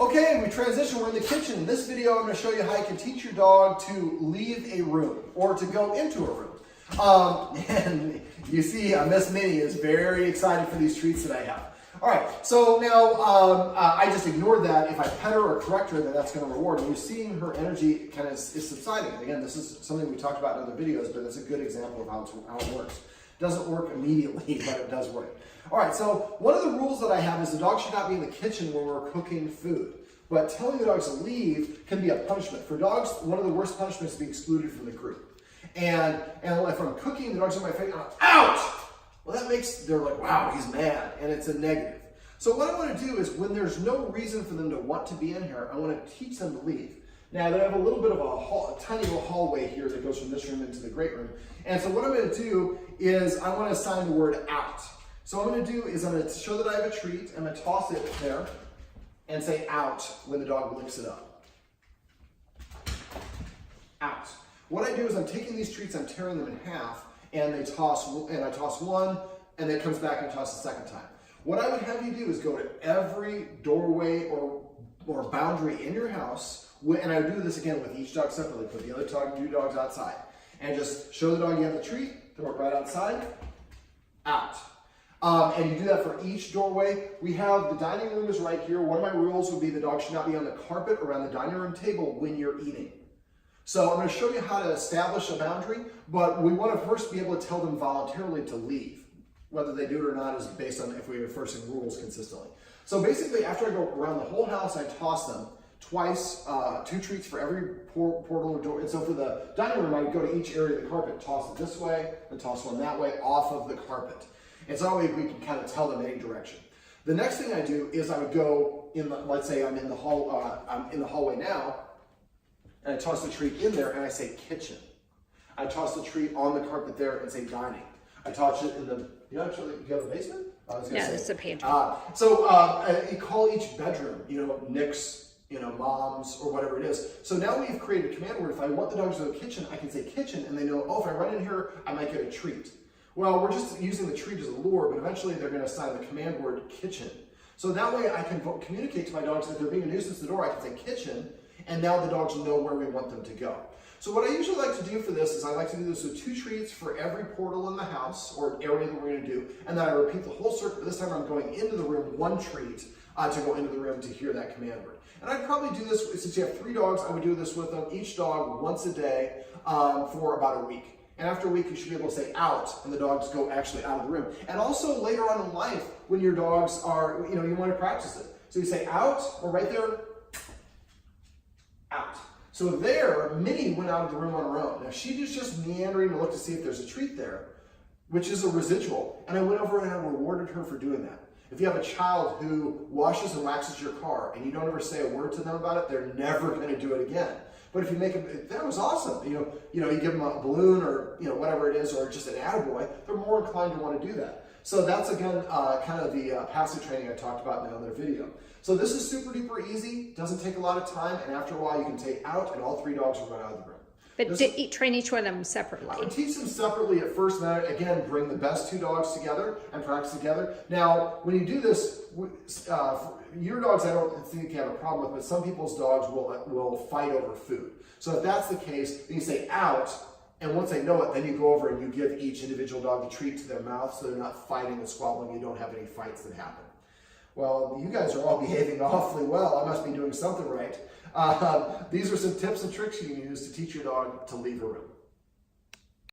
Okay, we transition, we're in the kitchen. In this video, I'm gonna show you how you can teach your dog to leave a room or to go into a room. And you see, Miss Minnie is very excited for these treats that I have. All right, so now I just ignored that. If I pet her or correct her, then that's gonna reward. And you're seeing her energy kind of is subsiding. Again, this is something we talked about in other videos, but it's a good example of how it works. It doesn't work immediately, but it does work. All right, so one of the rules that I have is the dog should not be in the kitchen when we're cooking food. But telling the dogs to leave can be a punishment. For dogs, one of the worst punishments is to be excluded from the group. And if I'm cooking, the dog's in my face, I'm like, out! Well, that makes, they're like, wow, he's mad, and it's a negative. So what I want to do is when there's no reason for them to want to be in here, I want to teach them to leave. Now, I have a little bit of a tiny little hallway here that goes from this room into the great room. And so what I'm going to do is I want to assign the word out. So what I'm going to do is I'm going to show that I have a treat. I'm going to toss it there and say out when the dog licks it up. Out. What I do is I'm taking these treats, I'm tearing them in half, and I toss one, and then it comes back and I toss the second time. What I would have you do is go to every doorway or boundary in your house, and I would do this again with each dog separately, put the other two dogs outside, and just show the dog you have the treat, throw it right outside, out. And you do that for each doorway. We have the dining room is right here. One of my rules would be the dog should not be on the carpet around the dining room table when you're eating. So I'm going to show you how to establish a boundary, but we want to first be able to tell them voluntarily to leave. Whether they do it or not is based on if we're enforcing rules consistently. So basically, after I go around the whole house, I toss them twice, 2 treats for every portal or door. And so for the dining room, I would go to each area of the carpet, toss it this way, and toss one that way off of the carpet. And so that way we can kind of tell them any direction. The next thing I do is I would go in the, let's say I'm in the hallway now, and I toss the treat in there and I say kitchen. I toss the treat on the carpet there and say dining. I toss it in the, you have a basement? Yeah, it's a pantry. You call each bedroom, Nick's, mom's, or whatever it is. So now we've created a command word. If I want the dogs to go to the kitchen, I can say kitchen, and they know, oh, if I run in here, I might get a treat. Well, we're just using the treat as a lure, but eventually they're going to assign the command word kitchen. So that way I can communicate to my dogs that if they're being a nuisance to the door, I can say kitchen, and now the dogs know where we want them to go. So what I usually like to do for this is I like to do this with 2 treats for every portal in the house or area that we're going to do, and then I repeat the whole circle, but this time I'm going into the room, 1 treat to go into the room to hear that command word. And I'd probably do this, since you have 3 dogs, I would do this with them, each dog once a day for about a week. And after a week, you should be able to say out, and the dogs go actually out of the room. And also later on in life, when your dogs are, you want to practice it. So you say out, or right there, out. So there, Minnie went out of the room on her own. Now she was just meandering to look to see if there's a treat there, which is a residual. And I went over and I rewarded her for doing that. If you have a child who washes and waxes your car and you don't ever say a word to them about it, they're never going to do it again. But if you make them, that was awesome. You give them a balloon or whatever it is, or just an attaboy, they're more inclined to want to do that. So that's again kind of the passive training I talked about in the other video. So this is super duper easy, doesn't take a lot of time, and after a while you can take out and all 3 dogs will run out of the room. But train each one of them separately. I would teach them separately at first, and then again bring the best 2 dogs together and practice together. Now, when you do this, your dogs I don't think you have a problem with, but some people's dogs will fight over food. So if that's the case, then you say out, and once they know it, then you go over and you give each individual dog the treat to their mouth so they're not fighting and squabbling, you don't have any fights that happen. Well, you guys are all behaving awfully well. I must be doing something right. These are some tips and tricks you can use to teach your dog to leave a room.